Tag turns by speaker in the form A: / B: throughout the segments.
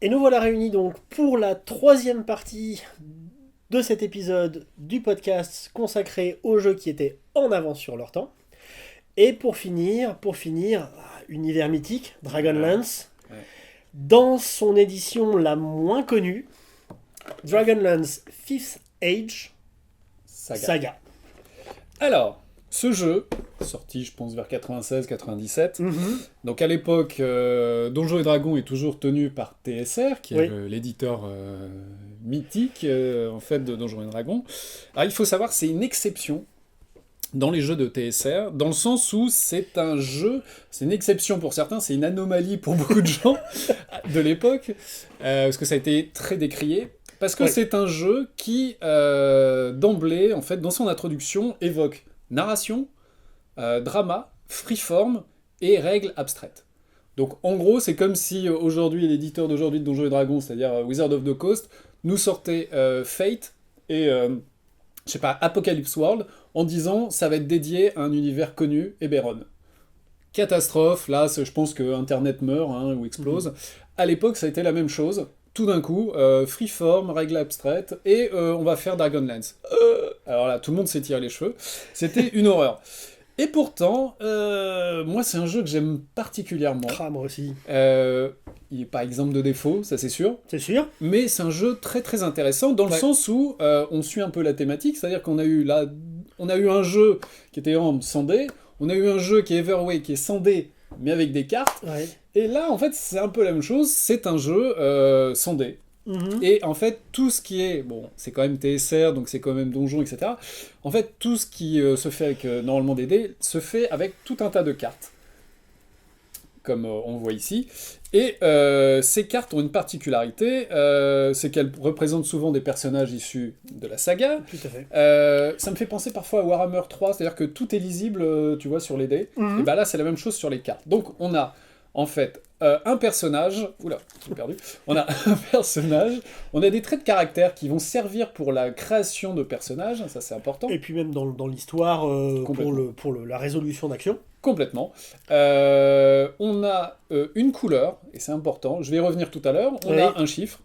A: Et nous voilà réunis donc pour la troisième partie de cet épisode du podcast consacré aux jeux qui étaient en avance sur leur temps. Et pour finir, univers mythique, Dragonlance,
B: Ouais.
A: dans son édition la moins connue, Dragonlance Fifth Age Saga.
B: Alors, ce jeu, sorti je pense vers 96-97,
A: Mhm.
B: donc à l'époque, Donjons et Dragons est toujours tenu par TSR, qui est
A: Oui.
B: l'éditeur mythique en fait de Donjons et Dragons. Alors il faut savoir que c'est une exception dans les jeux de TSR, dans le sens où c'est un jeu, c'est une exception pour certains, c'est une anomalie pour beaucoup de gens de l'époque, parce que ça a été très décrié, parce que
A: Oui.
B: c'est un jeu qui, d'emblée, en fait, dans son introduction, évoque narration, drama, freeform et règles abstraites. Donc en gros, c'est comme si aujourd'hui, l'éditeur d'aujourd'hui de Donjons et Dragons, c'est-à-dire Wizard of the Coast, nous sortait Fate et je sais pas, Apocalypse World, en disant ça va être dédié à un univers connu, Eberron. Catastrophe, là je pense que Internet meurt hein, ou explose. À l'époque ça a été la même chose, tout d'un coup, freeform, règles abstraites, et on va faire Dragonlance. Alors là, tout le monde s'est tiré les cheveux, c'était une horreur. Et pourtant, moi c'est un jeu que j'aime particulièrement.
A: Ah, moi aussi.
B: Il n'est pas exemple de défaut, ça c'est sûr.
A: C'est sûr?
B: Mais c'est un jeu très très intéressant dans le
A: Ouais.
B: sens où on suit un peu la thématique, c'est-à-dire qu'on a eu là, on a eu un jeu qui était en 100D, on a eu un jeu qui est Everway qui est 100D mais avec des cartes,
A: Ouais.
B: et là en fait c'est un peu la même chose, c'est un jeu 100D.
A: Mhm.
B: Et en fait tout ce qui est, bon c'est quand même TSR donc c'est quand même donjon etc. En fait tout ce qui se fait avec normalement des dés se fait avec tout un tas de cartes. Comme on voit ici. Et ces cartes ont une particularité, c'est qu'elles représentent souvent des personnages issus de la saga.
A: Tout à fait.
B: Ça me fait penser parfois à Warhammer 3, c'est-à-dire que tout est lisible, tu vois, sur les dés.
A: Mhm.
B: Et bah là, c'est la même chose sur les cartes. Donc on a, en fait, un personnage... Oula, j'ai perdu. On a un personnage, on a des traits de caractère qui vont servir pour la création de personnages, ça c'est important.
A: Et puis même dans l'histoire,
B: Complètement.
A: pour la résolution d'action.
B: Complètement. On a une couleur, et c'est important, je vais y revenir tout à l'heure, on
A: Oui.
B: a un chiffre,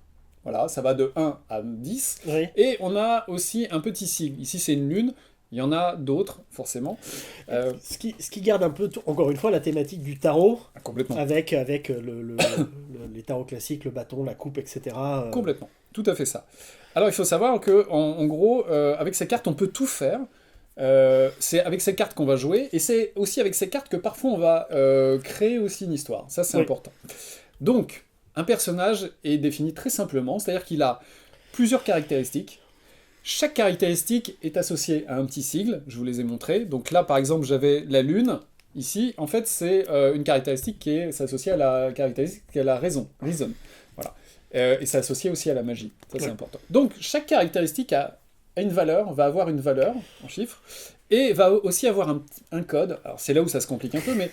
B: voilà, ça va de 1 à 10,
A: Oui.
B: et on a aussi un petit sigle, ici c'est une lune, il y en a d'autres, forcément.
A: Ce qui garde un peu, encore une fois, la thématique du tarot,
B: Complètement.
A: avec les tarots classiques, le bâton, la coupe, etc.
B: Complètement, tout à fait ça. Alors il faut savoir que en gros, avec ces cartes, on peut tout faire. C'est avec ces cartes qu'on va jouer, et c'est aussi avec ces cartes que parfois on va créer aussi une histoire. Ça, c'est
A: Oui.
B: important. Donc, un personnage est défini très simplement, c'est-à-dire qu'il a plusieurs caractéristiques. Chaque caractéristique est associée à un petit sigle, je vous les ai montrés. Donc là, par exemple, j'avais la lune. Ici, en fait, c'est une caractéristique qui est associée à la caractéristique qui a la raison, reason. Voilà. Et c'est associé aussi à la magie. Ça, c'est
A: Ouais.
B: important. Donc, chaque caractéristique a une valeur, va avoir une valeur en chiffres, et va aussi avoir un code. Alors, c'est là où ça se complique un peu, mais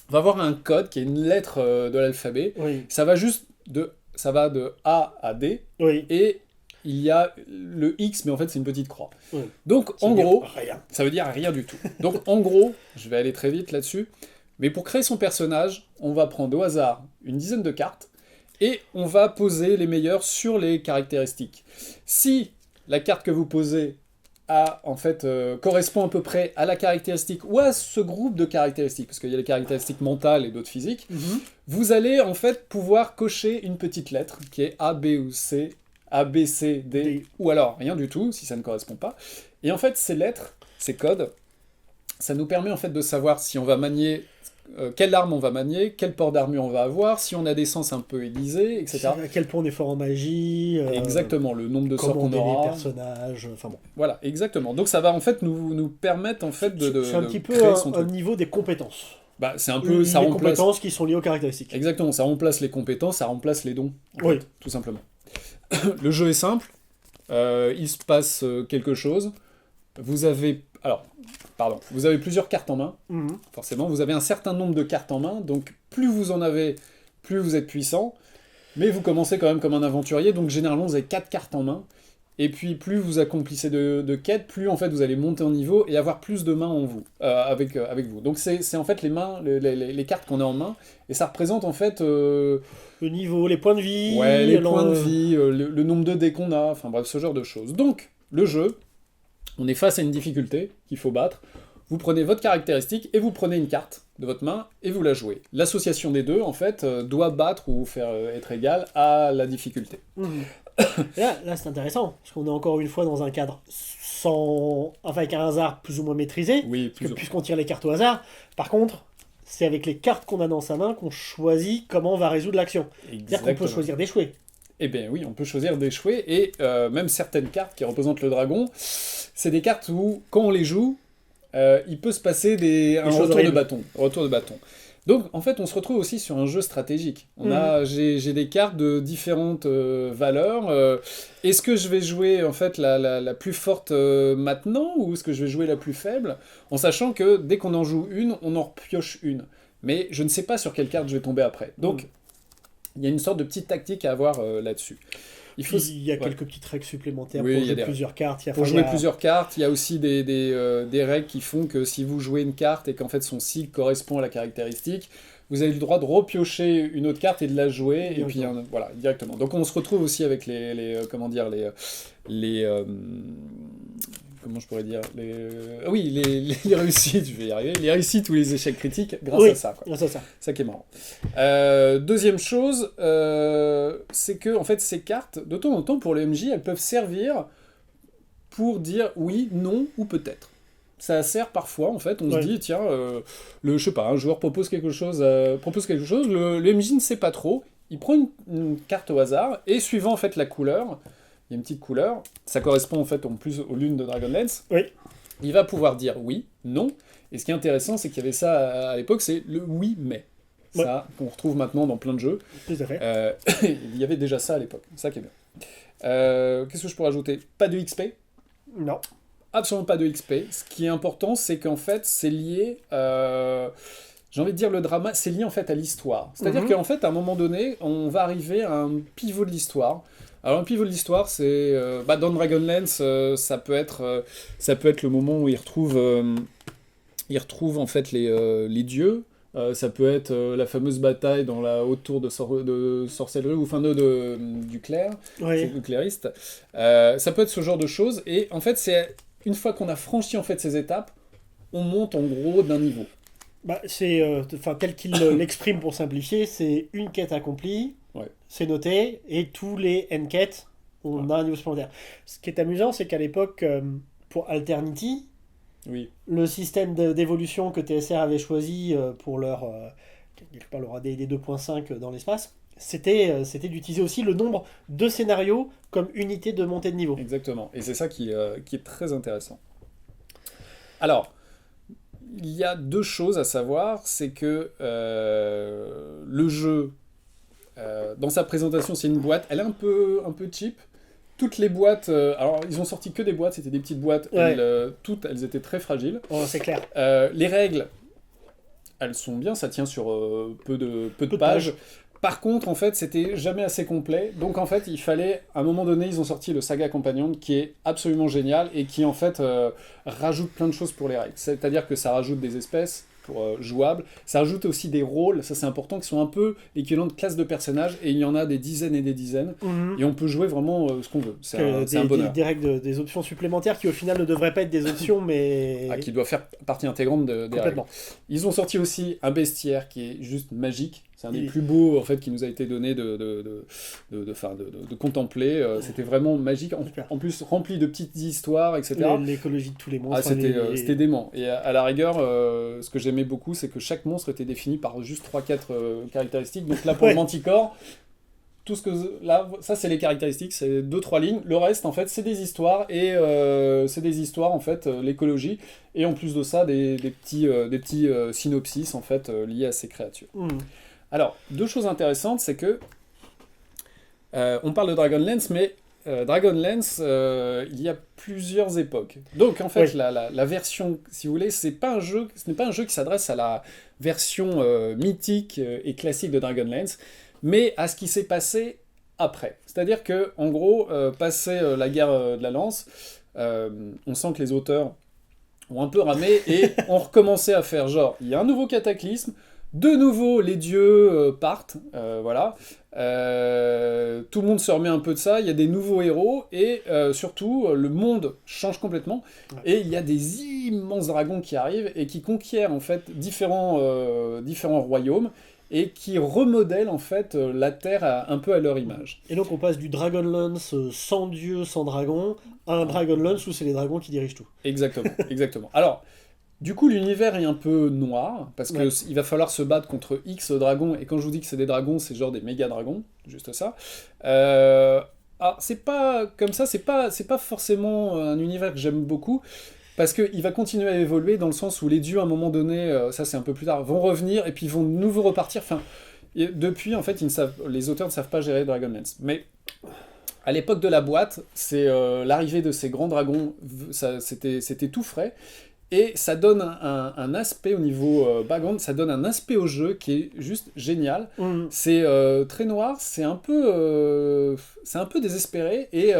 B: va avoir un code qui est une lettre de l'alphabet.
A: Oui.
B: Ça va de A à D,
A: Oui.
B: et il y a le X, mais en fait, c'est une petite croix.
A: Oui.
B: Donc,
A: Ça
B: en
A: veut dire
B: gros,
A: rien.
B: ça veut dire rien du tout. Donc en gros, je vais aller très vite là-dessus, mais pour créer son personnage, on va prendre au hasard une dizaine de cartes, et on va poser les meilleures sur les caractéristiques. Si la carte que vous posez correspond à peu près à la caractéristique, ou à ce groupe de caractéristiques, parce qu'il y a les caractéristiques mentales et d'autres physiques,
A: Mhm.
B: vous allez en fait pouvoir cocher une petite lettre, qui est A, B ou C, A, B, C, D,
A: D.
B: ou alors rien du tout, si ça ne correspond pas. Et en fait, ces lettres, ces codes, ça nous permet en fait de savoir si on va manier, quelle arme on va manier, quel port d'armure on va avoir, si on a des sens un peu aiguisés, etc.
A: À quel point on est fort en magie.
B: Exactement, le nombre de sorts
A: Comment on
B: qu'on
A: est les
B: aura.
A: personnages. Enfin bon.
B: Voilà, exactement. Donc ça va en fait nous permettre en fait
A: C'est un
B: de
A: petit peu
B: créer son
A: un
B: truc.
A: niveau des compétences.
B: Bah, c'est un peu,
A: Les
B: ça remplace...
A: compétences qui sont liées aux caractéristiques.
B: Exactement, ça remplace les compétences, ça remplace les dons, en
A: Oui.
B: fait, tout simplement. Le jeu est simple, il se passe quelque chose, vous avez... Alors, pardon, vous avez plusieurs cartes en main,
A: Mhm.
B: forcément, vous avez un certain nombre de cartes en main, donc plus vous en avez, plus vous êtes puissant, mais vous commencez quand même comme un aventurier, donc généralement vous avez 4 cartes en main, Et puis, plus vous accomplissez de quêtes, plus en fait vous allez monter en niveau et avoir plus de mains en vous, avec vous. Donc c'est en fait les mains, les cartes qu'on a en main, et ça représente en fait
A: Le niveau, les points de vie,
B: ouais, les points de vie, le nombre de dés qu'on a, enfin bref, ce genre de choses. Donc, le jeu, on est face à une difficulté qu'il faut battre. Vous prenez votre caractéristique et vous prenez une carte de votre main et vous la jouez. L'association des deux, en fait, doit battre ou faire être égale à la difficulté.
A: Mhm. Là c'est intéressant, parce qu'on est encore une fois dans un cadre avec un hasard plus ou moins maîtrisé,
B: Oui,
A: puisqu'on tire les cartes au hasard. Par contre, c'est avec les cartes qu'on a dans sa main qu'on choisit comment on va résoudre l'action. C'est-à-dire qu'on peut choisir d'échouer.
B: Eh bien oui, on peut choisir d'échouer, et même certaines cartes qui représentent le dragon, c'est des cartes où, quand on les joue, il peut se passer un retour de bâton. Donc, en fait, on se retrouve aussi sur un jeu stratégique. J'ai des cartes de différentes valeurs. Est-ce que je vais jouer, en fait, la plus forte maintenant, ou est-ce que je vais jouer la plus faible, en sachant que, dès qu'on en joue une, on en repioche une. Mais je ne sais pas sur quelle carte je vais tomber après. Donc, il y a une sorte de petite tactique à avoir là-dessus.
A: Il y a quelques petites règles supplémentaires pour jouer plusieurs cartes.
B: Pour jouer plusieurs cartes, il y a aussi des règles qui font que si vous jouez une carte et qu'en fait son cycle correspond à la caractéristique, vous avez le droit de repiocher une autre carte et de la jouer, et puis voilà, directement. Donc on se retrouve aussi avec comment je pourrais dire, les réussites, je vais y arriver, les réussites ou les échecs critiques grâce à ça.
A: Grâce à ça.
B: Ça qui est marrant. Deuxième chose, c'est que en fait ces cartes, de temps en temps pour le MJ, elles peuvent servir pour dire oui, non ou peut-être. Ça sert parfois, en fait, on se dit, tiens, je sais pas, un joueur propose quelque chose, le MJ ne sait pas trop, il prend une carte au hasard, et suivant en fait la couleur, il y a une petite couleur, ça correspond en fait en plus aux lunes de Dragonlance.
A: Oui.
B: Il va pouvoir dire oui, non, et ce qui est intéressant, c'est qu'il y avait ça à l'époque, c'est le oui, mais. Ça, qu'on retrouve maintenant dans plein de jeux.
A: Tout à fait.
B: Il y avait déjà ça à l'époque, ça qui est bien. Qu'est-ce que je pourrais ajouter ? Pas de XP ?
A: Non.
B: Absolument pas de XP. Ce qui est important, c'est qu'en fait, c'est lié... j'ai envie de dire le drama, c'est lié en fait à l'histoire. C'est-à-dire qu'en fait, à un moment donné, on va arriver à un pivot de l'histoire. Alors, un pivot de l'histoire, c'est... dans Dragonlance, ça peut être le moment où il retrouve en fait les dieux. Ça peut être la fameuse bataille dans la haute tour de sorcellerie, ou enfin du clerc, du clériste. Ça peut être ce genre de choses, et en fait, c'est une fois qu'on a franchi en fait ces étapes, on monte en gros d'un niveau.
A: C'est tel qu'il l'exprime pour simplifier, c'est une quête accomplie, c'est noté, et tous les N-quêtes, on a un niveau supplémentaire. Ce qui est amusant, c'est qu'à l'époque, pour Alternity, le système d'évolution que TSR avait choisi pour leur AD 2.5 dans l'espace, c'était d'utiliser aussi le nombre de scénarios comme unité de montée de niveau.
B: Exactement, et c'est ça qui est très intéressant. Alors, il y a deux choses à savoir, c'est que le jeu, dans sa présentation, c'est une boîte, elle est un peu cheap. Toutes les boîtes, alors ils ont sorti que des boîtes, c'était des petites boîtes, toutes elles étaient très fragiles.
A: Oh, c'est clair.
B: Les règles, elles sont bien, ça tient sur peu de pages. Par contre, en fait, c'était jamais assez complet. Donc, en fait, il fallait, à un moment donné, ils ont sorti le Saga Companion, qui est absolument génial et qui, en fait, rajoute plein de choses pour les règles. C'est-à-dire que ça rajoute des espèces pour jouables. Ça rajoute aussi des rôles, ça c'est important, qui sont un peu l'équivalent de classes de personnages, et il y en a des dizaines et des dizaines. Et on peut jouer vraiment ce qu'on veut. C'est un bonheur.
A: Des règles, des options supplémentaires qui, au final, ne devraient pas être des options, mais...
B: qui doivent faire partie intégrante des règles. Ils ont sorti aussi un bestiaire qui est juste magique. C'est un des plus beaux en fait, qui nous a été donné de contempler. C'était vraiment magique. En plus, rempli de petites histoires, etc.
A: L'écologie de tous les monstres.
B: C'était dément. Et à la rigueur, ce que j'aimais beaucoup, c'est que chaque monstre était défini par juste 3-4 caractéristiques. Donc là, pour le Manticore, tout ce que là, ça c'est les caractéristiques, c'est 2-3 lignes. Le reste, en fait, c'est des histoires, et en fait, l'écologie. Et en plus de ça, des petits synopsis, en fait, liés à ces créatures. Alors, deux choses intéressantes, c'est que on parle de Dragonlance, mais Dragonlance, il y a plusieurs époques. Donc, en fait, la version, si vous voulez, ce n'est pas un jeu qui s'adresse à la version mythique et classique de Dragonlance, mais à ce qui s'est passé après. C'est-à-dire que, en gros, passé la guerre de la Lance, on sent que les auteurs ont un peu ramé et ont recommencé à faire genre, il y a un nouveau cataclysme, de nouveau les dieux partent, voilà. Tout le monde se remet un peu de ça, il y a des nouveaux héros, et surtout, le monde change complètement, et il y a des immenses dragons qui arrivent, et qui conquièrent en fait différents royaumes, et qui remodèlent en fait la Terre un peu à leur image.
A: Et donc on passe du Dragonlance sans dieu, sans dragon, à un Dragonlance où c'est les dragons qui dirigent tout.
B: Exactement, exactement. Alors, du coup, l'univers est un peu noir, parce qu'il va falloir se battre contre X dragons, et quand je vous dis que c'est des dragons, c'est genre des méga dragons, juste ça. C'est pas comme ça, c'est pas forcément un univers que j'aime beaucoup, parce qu'il va continuer à évoluer dans le sens où les dieux, à un moment donné, ça c'est un peu plus tard, vont revenir, et puis ils vont de nouveau repartir. Enfin, depuis, en fait, les auteurs ne savent pas gérer Dragonlance. Mais à l'époque de la boîte, c'est l'arrivée de ces grands dragons, c'était tout frais. Et ça donne un aspect au niveau background, ça donne un aspect au jeu qui est juste génial. C'est très noir, c'est un peu désespéré, et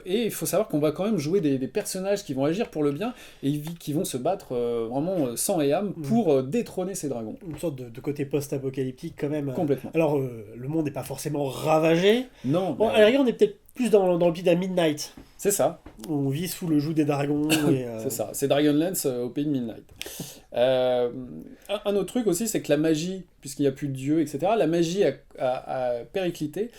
B: il faut savoir qu'on va quand même jouer des personnages qui vont agir pour le bien, et qui vont se battre vraiment sang et âme pour détrôner ces dragons.
A: Une sorte de côté post-apocalyptique quand même.
B: Complètement.
A: Alors, le monde n'est pas forcément ravagé.
B: Non.
A: Bon, à la rigueur, on est peut-être plus dans le pays de la Midnight.
B: C'est ça.
A: On vit sous le joug des dragons.
B: C'est ça, c'est Dragonlance au pays de Midnight. Un autre truc aussi, c'est que la magie, puisqu'il n'y a plus de dieux, etc., la magie a périclité.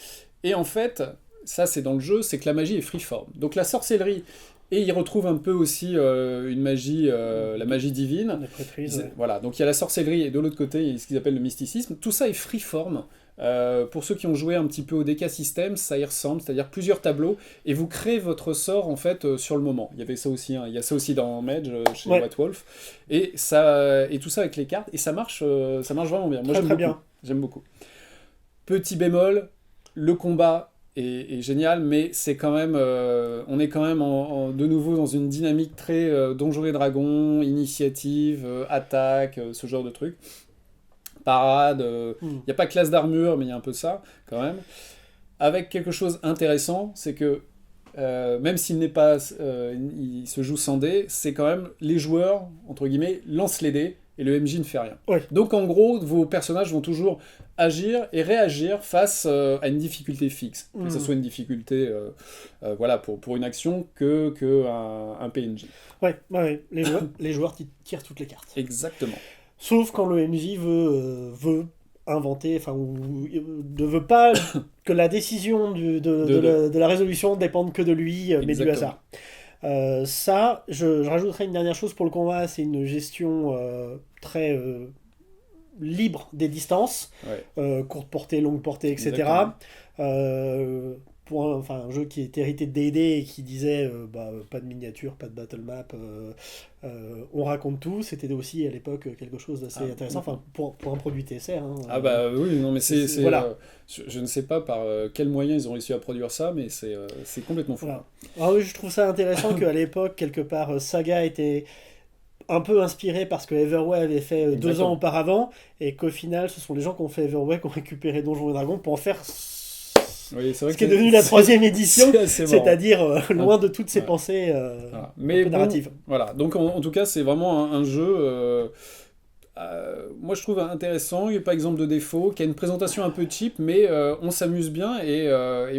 B: Et en fait, ça c'est dans le jeu, c'est que la magie est freeform. Donc la sorcellerie, et il retrouve un peu aussi une magie, la magie divine.
A: La prêtrise, ouais.
B: Voilà, donc il y a la sorcellerie, et de l'autre côté, il y a ce qu'ils appellent le mysticisme. Tout ça est freeform. Pour ceux qui ont joué un petit peu au DK System, ça y ressemble, c'est-à-dire plusieurs tableaux, et vous créez votre sort en fait sur le moment. Il y avait ça aussi, il y a ça aussi dans Mage chez White Wolf, et tout ça avec les cartes, et ça marche vraiment bien. Moi j'aime beaucoup. Petit bémol, le combat est génial, mais c'est quand même, on est quand même de nouveau dans une dynamique très Donjons et Dragons, initiative, attaque, ce genre de truc. Parade, il n'y a pas classe d'armure, mais il y a un peu ça, quand même. Avec quelque chose intéressant, c'est que, même s'il n'est pas... il se joue sans dés, c'est quand même, les joueurs, entre guillemets, lancent les dés, et le MJ ne fait rien.
A: Ouais.
B: Donc, en gros, vos personnages vont toujours agir et réagir face à une difficulté fixe. Que ce soit une difficulté, voilà, pour une action, un PNJ.
A: Ouais. Les joueurs tirent toutes les cartes.
B: Exactement.
A: Sauf quand le MJ veut inventer, enfin, ou ne veut pas que la décision de la résolution dépende que de lui, mais du hasard. Ça, je rajouterais une dernière chose pour le combat, c'est une gestion très libre des distances, courte portée, longue portée, etc. Un jeu qui est hérité de D&D et qui disait pas de miniature, pas de battle map, on raconte tout, c'était aussi à l'époque quelque chose d'assez intéressant, enfin pour un produit TSR.
B: Oui, non mais c'est
A: voilà.
B: Je ne sais pas par quels moyens ils ont réussi à produire ça, mais c'est complètement fou.
A: Voilà. Alors oui, je trouve ça intéressant qu'à l'époque, quelque part, Saga était un peu inspiré parce que Everway avait fait 2 ans auparavant, et qu'au final, ce sont les gens qui ont fait Everway qui ont récupéré Donjons et Dragons pour en faire
B: oui, c'est vrai
A: ce qui est devenu la 3e édition, c'est-à-dire loin de toutes ces pensées
B: mais
A: un peu narratives.
B: Voilà, donc en tout cas, c'est vraiment un jeu... moi je trouve intéressant, il n'y a pas exemple de défaut, qui a une présentation un peu cheap, mais on s'amuse bien, et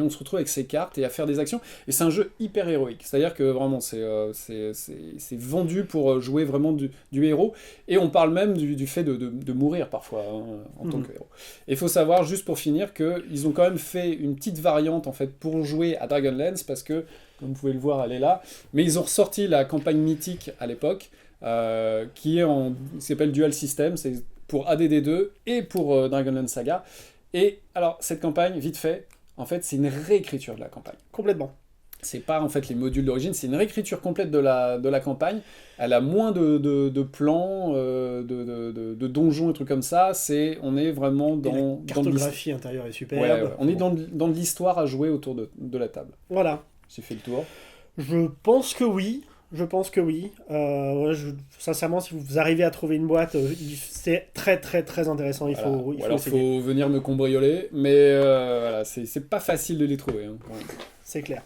B: on se retrouve avec ses cartes et à faire des actions, et c'est un jeu hyper héroïque, c'est-à-dire que vraiment c'est vendu pour jouer vraiment du héros, et on parle même du fait de mourir parfois en tant que héros. Et il faut savoir, juste pour finir, qu'ils ont quand même fait une petite variante en fait pour jouer à Dragonlance, parce que, comme vous pouvez le voir, elle est là, mais ils ont ressorti la campagne mythique à l'époque, qui s'appelle Dual System, c'est pour ADD2 et pour Dragonlance Saga. Et alors, cette campagne, vite fait, en fait, c'est une réécriture de la campagne.
A: Complètement.
B: C'est pas en fait les modules d'origine, c'est une réécriture complète de la campagne. Elle a moins de plans, de donjons et trucs comme ça. On est vraiment dans...
A: La cartographie intérieure est superbe.
B: Ouais. On est dans l'histoire à jouer autour de la table.
A: Voilà.
B: J'ai fait le tour.
A: Je pense que oui. Je pense que oui. Ouais, sincèrement, si vous arrivez à trouver une boîte, c'est très très très intéressant. Il
B: Voilà.
A: faut,
B: Ou
A: il faut
B: alors
A: essayer.
B: faut venir me cambrioler, mais voilà, c'est pas facile de les trouver, hein. Ouais.
A: C'est clair.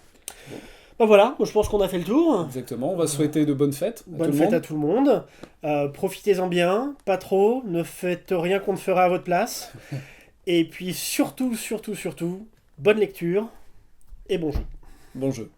B: Bon.
A: Ben voilà, je pense qu'on a fait le tour.
B: Exactement, on va souhaiter de bonnes fêtes à tout
A: Bonne
B: le
A: fête
B: monde.
A: à tout le monde. Profitez-en bien, pas trop. Ne faites rien qu'on ne fera à votre place. Et puis surtout, surtout, surtout, bonne lecture et bon jeu.
B: Bon jeu.